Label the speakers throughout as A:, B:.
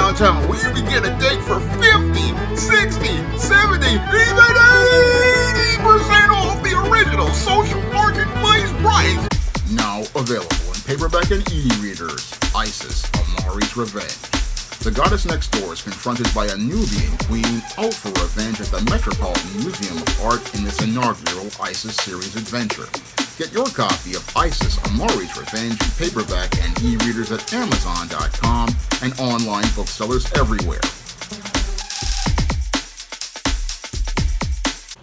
A: downtown where you can get a date for 50, 60, 70, even 80% off the original social marketplace price. Now available in paperback and e-readers, Isis, Amari's Revenge. The goddess next door is confronted by a Nubian queen out for revenge at the Metropolitan Museum of Art in this inaugural Isis series adventure. Get your copy of Isis, Amari's Revenge in paperback and e-readers at Amazon.com and online booksellers everywhere.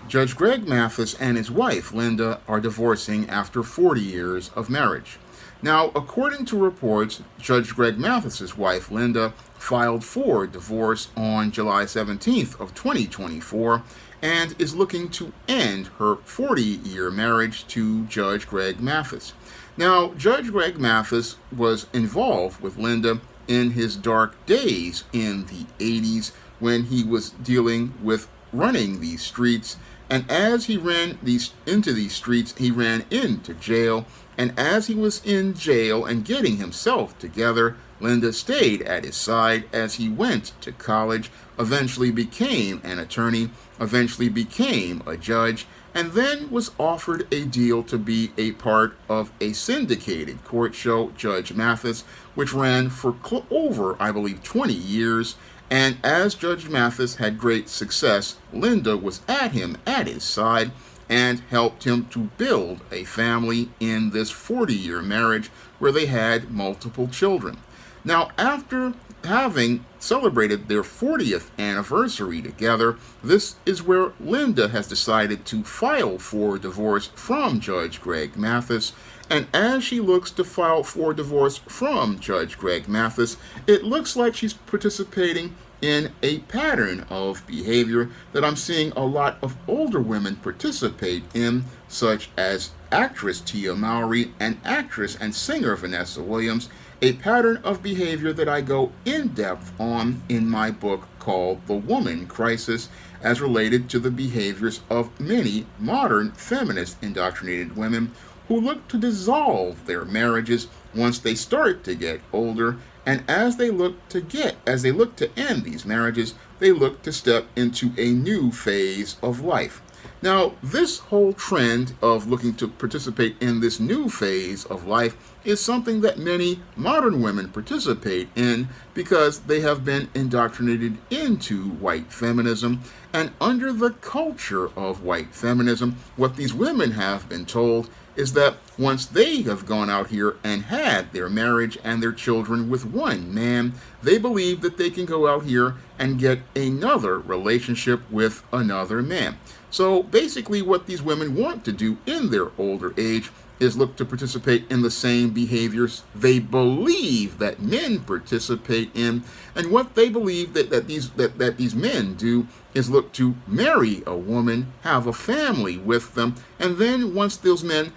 A: Judge Greg Mathis and his wife, Linda, are divorcing after 40 years of marriage. Now, according to reports, Judge Greg Mathis's wife, Linda, filed for divorce on July 17th of 2024 and is looking to end her 40-year marriage to Judge Greg Mathis. Now, Judge Greg Mathis was involved with Linda in his dark days in the 80s when he was dealing with running these streets, and as he ran into these streets, he ran into jail, and as he was in jail and getting himself together, Linda stayed at his side as he went to college, eventually became an attorney, eventually became a judge, and then was offered a deal to be a part of a syndicated court show, Judge Mathis, which ran for over, I believe, 20 years. And as Judge Mathis had great success, Linda was at his side and helped him to build a family in this 40-year marriage where they had multiple children. Now, after having celebrated their 40th anniversary together, this is where Linda has decided to file for divorce from Judge Greg Mathis. And as she looks to file for divorce from Judge Greg Mathis, it looks like she's participating in a pattern of behavior that I'm seeing a lot of older women participate in, such as actress Tia Mowry and actress and singer Vanessa Williams, a pattern of behavior that I go in depth on in my book called The Woman Crisis, as related to the behaviors of many modern feminist indoctrinated women who look to dissolve their marriages once they start to get older, and as they look to end these marriages, they look to step into a new phase of life. Now, this whole trend of looking to participate in this new phase of life is something that many modern women participate in because they have been indoctrinated into white feminism. And under the culture of white feminism, what these women have been told is that once they have gone out here and had their marriage and their children with one man, they believe that they can go out here and get another relationship with another man. So basically what these women want to do in their older age is look to participate in the same behaviors they believe that men participate in, and what they believe that these men do is look to marry a woman, have a family with them, and then once those men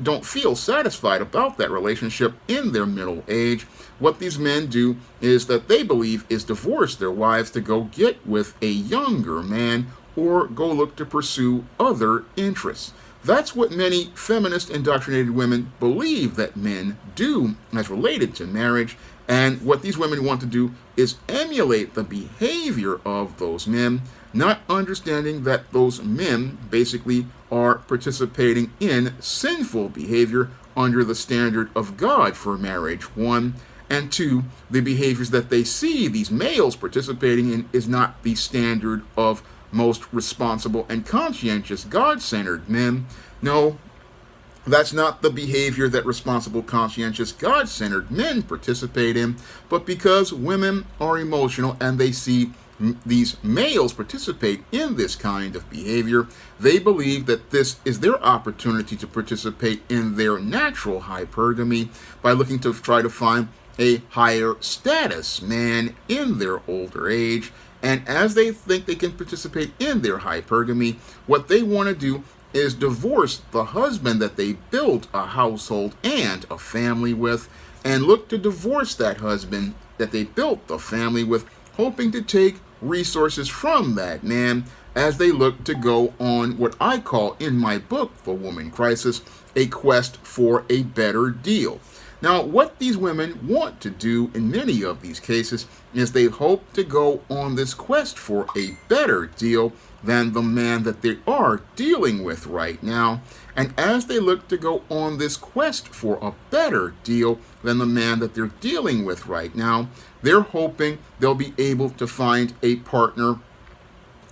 A: don't feel satisfied about that relationship in their middle age, what these men do is that they believe is divorce their wives to go get with a younger man or go look to pursue other interests. That's what many feminist indoctrinated women believe that men do as related to marriage, and what these women want to do is emulate the behavior of those men, not understanding that those men basically are participating in sinful behavior under the standard of God for marriage, one, and two, the behaviors that they see these males participating in is not the standard of most responsible and conscientious God-centered men. No, that's not the behavior that responsible, conscientious, God-centered men participate in, but because women are emotional and they see these males participate in this kind of behavior, they believe that this is their opportunity to participate in their natural hypergamy by looking to try to find a higher status man in their older age. And as they think they can participate in their hypergamy, what they want to do is divorce the husband that they built a household and a family with, and look to divorce that husband that they built the family with, hoping to take resources from that man as they look to go on what I call in my book, The Woman Crisis, a quest for a better deal. Now, what these women want to do in many of these cases is they hope to go on this quest for a better deal than the man that they are dealing with right now. And as they look to go on this quest for a better deal than the man that they're dealing with right now, they're hoping they'll be able to find a partner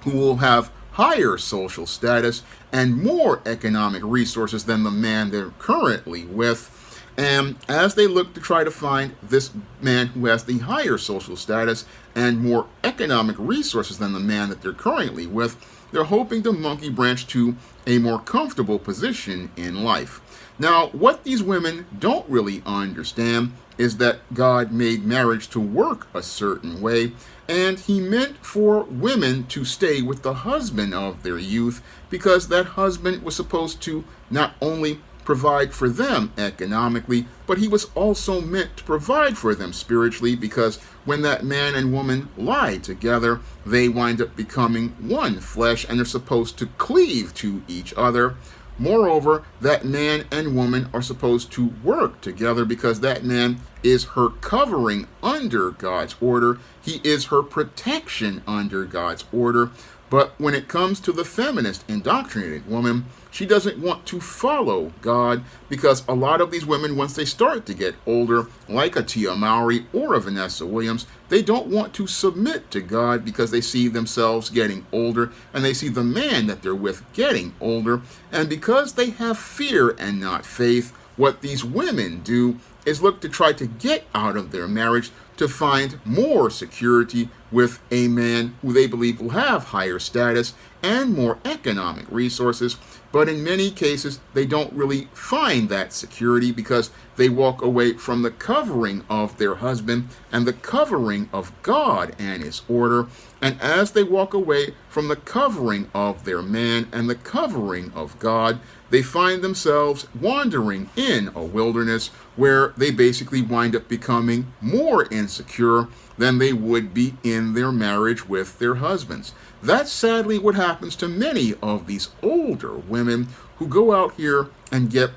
A: who will have higher social status and more economic resources than the man they're currently with. And as they look to try to find this man who has the higher social status and more economic resources than the man that they're currently with, they're hoping to monkey branch to a more comfortable position in life. Now, what these women don't really understand is that God made marriage to work a certain way, and he meant for women to stay with the husband of their youth because that husband was supposed to not only provide for them economically, but he was also meant to provide for them spiritually, because when that man and woman lie together, they wind up becoming one flesh and they're supposed to cleave to each other. Moreover, that man and woman are supposed to work together because that man is her covering under God's order. He is her protection under God's order. But when it comes to the feminist, indoctrinated woman, she doesn't want to follow God, because a lot of these women, once they start to get older, like a Tia Mowry or a Vanessa Williams, they don't want to submit to God because they see themselves getting older and they see the man that they're with getting older. And because they have fear and not faith, what these women do is look to try to get out of their marriage to find more security with a man who they believe will have higher status and more economic resources. But in many cases, they don't really find that security because they walk away from the covering of their husband and the covering of God and his order. And as they walk away from the covering of their man and the covering of God, they find themselves wandering in a wilderness where they basically wind up becoming more insecure than they would be in their marriage with their husbands. That's sadly what happens to many of these older women who go out here and get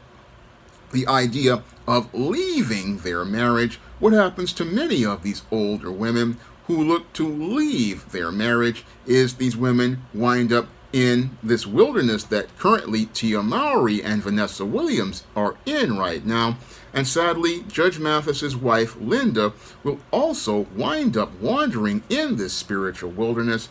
A: the idea of leaving their marriage. What happens to many of these older women who look to leave their marriage is these women wind up in this wilderness that currently Tia Mowry and Vanessa Williams are in right now. And sadly, Judge Mathis's wife, Linda, will also wind up wandering in this spiritual wilderness,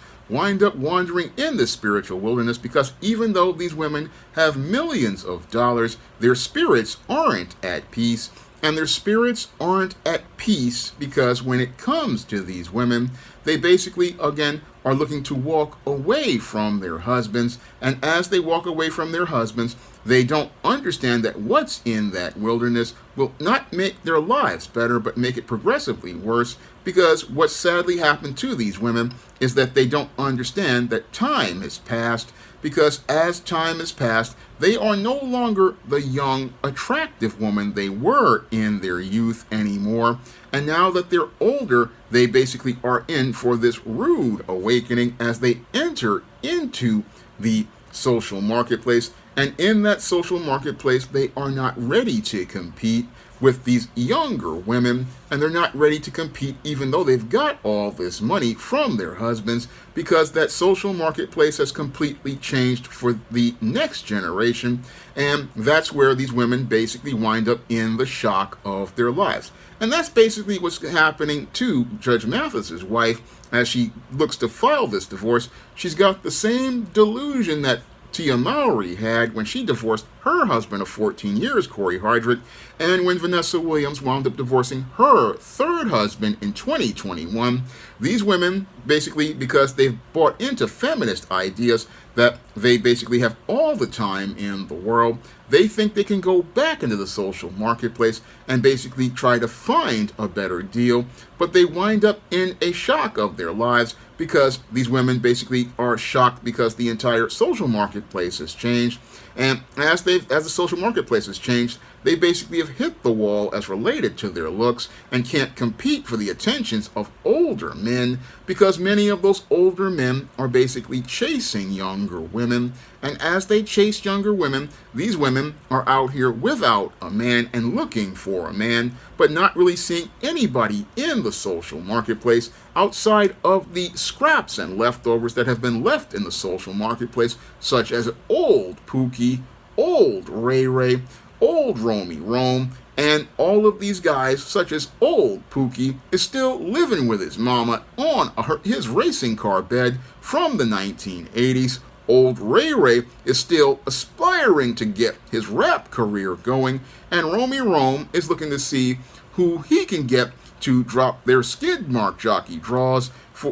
A: because even though these women have millions of dollars, their spirits aren't at peace. And their spirits aren't at peace because when it comes to these women, they basically, again, are looking to walk away from their husbands. And as they walk away from their husbands, they don't understand that what's in that wilderness will not make their lives better, but make it progressively worse. Because what sadly happened to these women is that they don't understand that time has passed. Because as time has passed, they are no longer the young, attractive woman they were in their youth anymore. And now that they're older, they basically are in for this rude awakening as they enter into the social marketplace. And in that social marketplace, they are not ready to compete with these younger women, and they're not ready to compete even though they've got all this money from their husbands, because that social marketplace has completely changed for the next generation. And that's where these women basically wind up in the shock of their lives. And that's basically what's happening to Judge Mathis's wife as she looks to file this divorce. She's got the same delusion that Tia Mowry had when she divorced her husband of 14 years, Corey Hardrick, and when Vanessa Williams wound up divorcing her third husband in 2021. These women, basically, because they've bought into feminist ideas that they basically have all the time in the world, they think they can go back into the social marketplace and basically try to find a better deal, but they wind up in a shock of their lives because these women basically are shocked because the entire social marketplace has changed. And as the social marketplace has changed, they basically have hit the wall as related to their looks and can't compete for the attentions of older men, because many of those older men are basically chasing younger women. And as they chase younger women, these women are out here without a man and looking for a man, but not really seeing anybody in the social marketplace outside of the scraps and leftovers that have been left in the social marketplace, such as old Pookie, old Ray Ray, old Romy Rome, and all of these guys, such as old Pookie, is still living with his mama on his racing car bed from the 1980s. Old Ray Ray is still aspiring to get his rap career going, and Romy Rome is looking to see who he can get to drop their skid mark jockey draws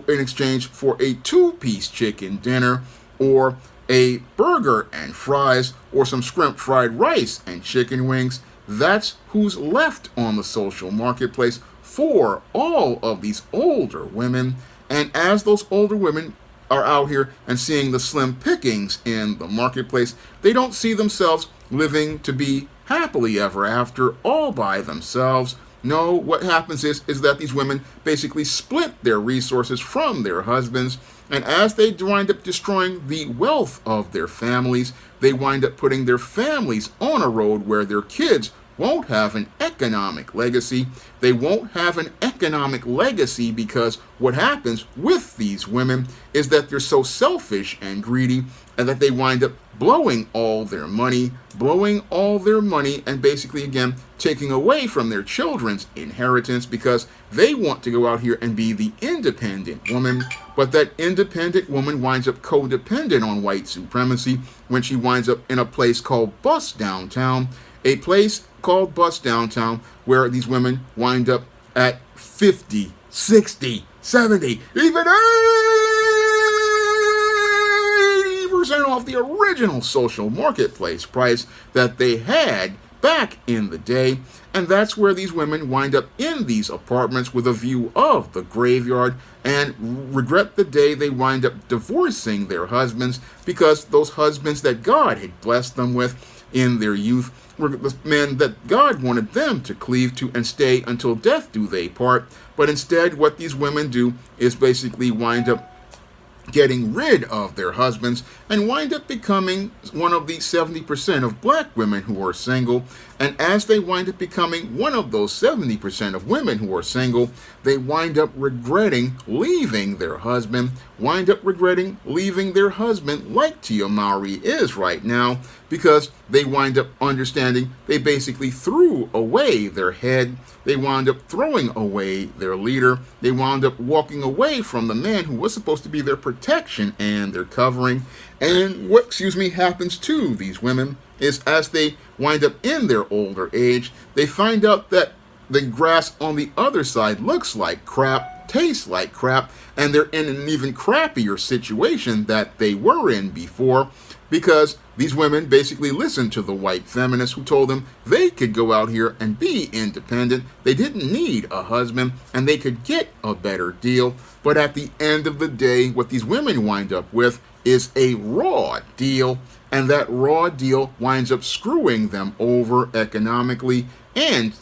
A: in exchange for a two-piece chicken dinner, or a burger and fries, or some shrimp fried rice and chicken wings. That's who's left on the social marketplace for all of these older women. And as those older women are out here and seeing the slim pickings in the marketplace, they don't see themselves living to be happily ever after all by themselves. No, what happens is that these women basically split their resources from their husbands, and as they wind up destroying the wealth of their families, they wind up putting their families on a road where their kids won't have an economic legacy. They won't have an economic legacy because what happens with these women is that they're so selfish and greedy, and that they wind up blowing all their money, and basically, again, taking away from their children's inheritance because they want to go out here and be the independent woman. But that independent woman winds up codependent on white supremacy when she winds up in a place called Bust Downtown, where these women wind up at 50, 60, 70, even 80% off the original social marketplace price that they had back in the day. And that's where these women wind up in these apartments with a view of the graveyard and regret the day they wind up divorcing their husbands, because those husbands that God had blessed them with in their youth were the men that God wanted them to cleave to and stay until death do they part. But instead, what these women do is basically wind up getting rid of their husbands and wind up becoming one of the 70% of black women who are single. And as they wind up becoming one of those 70% of women who are single, they wind up regretting leaving their husband, like Tia Mowry is right now, because they wind up understanding they basically threw away their head, they wound up throwing away their leader, they wound up walking away from the man who was supposed to be their protection and their covering. And what, happens to these women is as they wind up in their older age, they find out that the grass on the other side looks like crap, tastes like crap, and they're in an even crappier situation that they were in before, because these women basically listened to the white feminists who told them they could go out here and be independent, they didn't need a husband, and they could get a better deal. But at the end of the day, what these women wind up with is a raw deal, and that raw deal winds up screwing them over economically and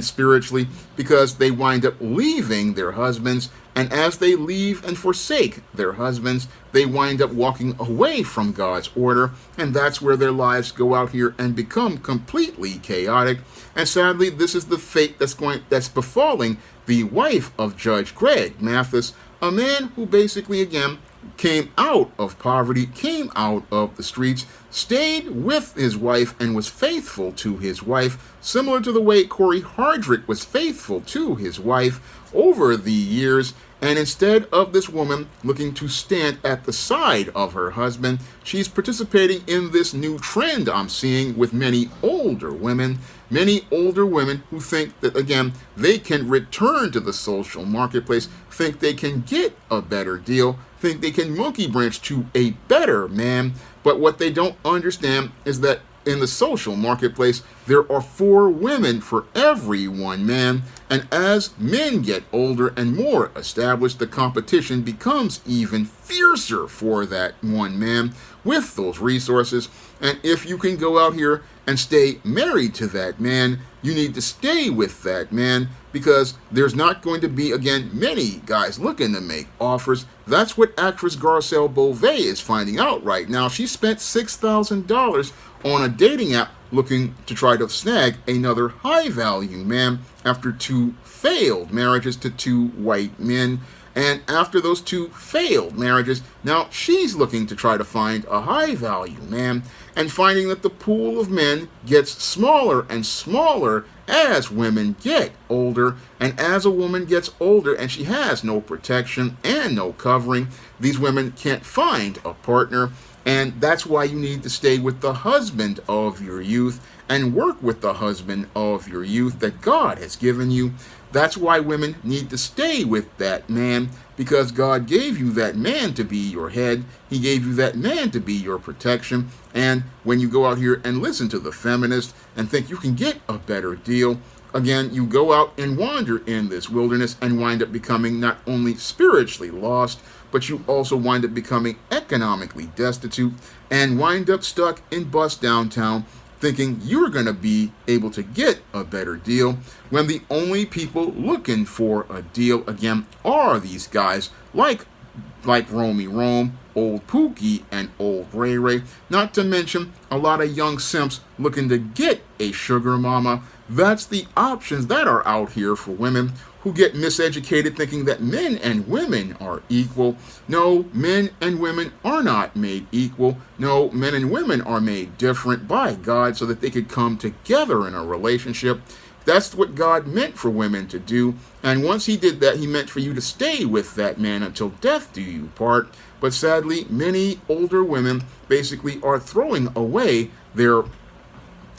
A: spiritually, because they wind up leaving their husbands, and as they leave and forsake their husbands, they wind up walking away from God's order, and that's where their lives go out here and become completely chaotic. And sadly, this is the fate that's befalling the wife of Judge Greg Mathis, a man who basically, again, came out of poverty, came out of the streets, stayed with his wife, and was faithful to his wife, similar to the way Corey Hardrick was faithful to his wife over the years. And instead of this woman looking to stand at the side of her husband, she's participating in this new trend I'm seeing with many older women who think that, again, they can return to the social marketplace, think they can get a better deal, think they can monkey branch to a better man. But what they don't understand is that in the social marketplace, there are 4 women for every 1 man, and as men get older and more established, the competition becomes even fiercer for that 1 man with those resources. And if you can go out here and stay married to that man. You need to stay with that man because there's not going to be, again, many guys looking to make offers. That's what actress Garcelle Beauvais is finding out right now. She spent $6,000 on a dating app looking to try to snag another high-value man after 2 failed marriages to 2 white men. And after those 2 failed marriages, now she's looking to try to find a high-value man, and finding that the pool of men gets smaller and smaller as women get older. And as a woman gets older and she has no protection and no covering, these women can't find a partner. And that's why you need to stay with the husband of your youth and work with the husband of your youth that God has given you. That's why women need to stay with that man, because God gave you that man to be your head. He gave you that man to be your protection. And when you go out here and listen to the feminists and think you can get a better deal, again, you go out and wander in this wilderness and wind up becoming not only spiritually lost, but you also wind up becoming economically destitute and wind up stuck in bust downtown thinking you're going to be able to get a better deal when the only people looking for a deal, again, are these guys like Romy Rome, Old Pookie, and Old Ray Ray, not to mention a lot of young simps looking to get a sugar mama. That's the options that are out here for women who get miseducated thinking that men and women are equal. No, men and women are not made equal. No, men and women are made different by God so that they could come together in a relationship. That's what God meant for women to do. And once he did that, he meant for you to stay with that man until death do you part. But sadly, many older women basically are throwing away their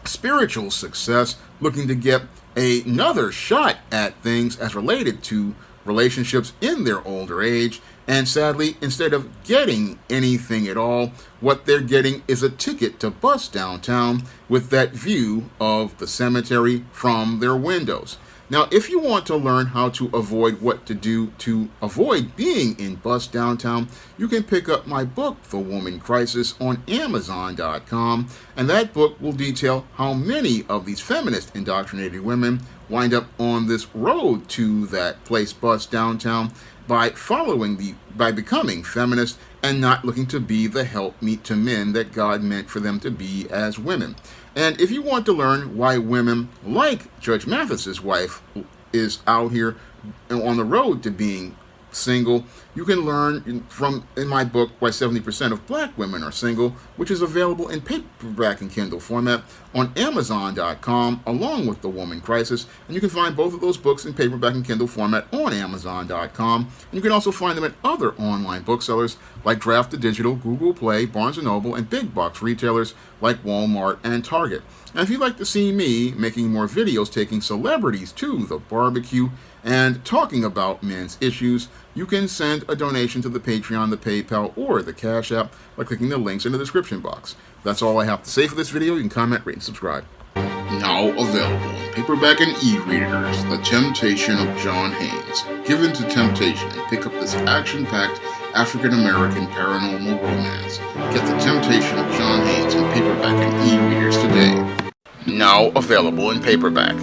A: spiritual success looking to get another shot at things as related to relationships in their older age. And sadly, instead of getting anything at all, what they're getting is a ticket to bust downtown with that view of the cemetery from their windows. Now, if you want to learn how to avoid what to do to avoid being in bust downtown, you can pick up my book, The Woman Crisis, on Amazon.com. And that book will detail how many of these feminist indoctrinated women wind up on this road to that place, bust downtown, by becoming feminist and not looking to be the helpmeet to men that God meant for them to be as women. And if you want to learn why women like Judge Mathis's wife is out here on the road to being single, you can learn in my book why 70% of black women are single, which is available in paperback and Kindle format on Amazon.com along with The Woman Crisis. And you can find both of those books in paperback and Kindle format on Amazon.com. And you can also find them at other online booksellers like Draft to Digital, Google Play, Barnes & Noble, and big box retailers like Walmart and Target. And if you'd like to see me making more videos taking celebrities to the barbecue and talking about men's issues, you can send a donation to the Patreon, the PayPal, or the Cash App by clicking the links in the description box. That's all I have to say for this video. You can comment, rate, and subscribe. Now available in paperback and e-readers, The Temptation of John Haynes. Give in to temptation and pick up this action-packed African-American paranormal romance. Get The Temptation of John Haynes in paperback and e-readers today. Now available in paperback.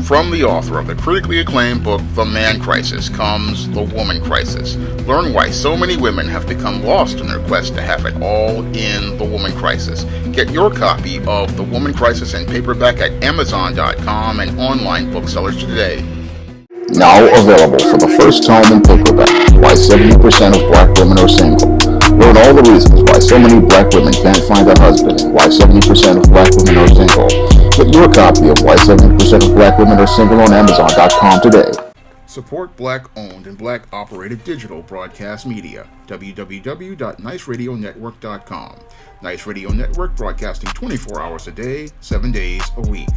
A: From the author of the critically acclaimed book, The Man Crisis, comes The Woman Crisis. Learn why so many women have become lost in their quest to have it all in The Woman Crisis. Get your copy of The Woman Crisis in paperback at Amazon.com and online booksellers today.
B: Now available for the first time in paperback, Why 70% of Black Women Are Single. Learn all the reasons why so many black women can't find a husband and why 70% of black women are single. Get your copy of Why 70% of Black Women Are Single on Amazon.com today.
A: Support Black-owned and Black-operated digital broadcast media. www.niceradionetwork.com. Nice Radio Network, broadcasting 24 hours a day, 7 days a week.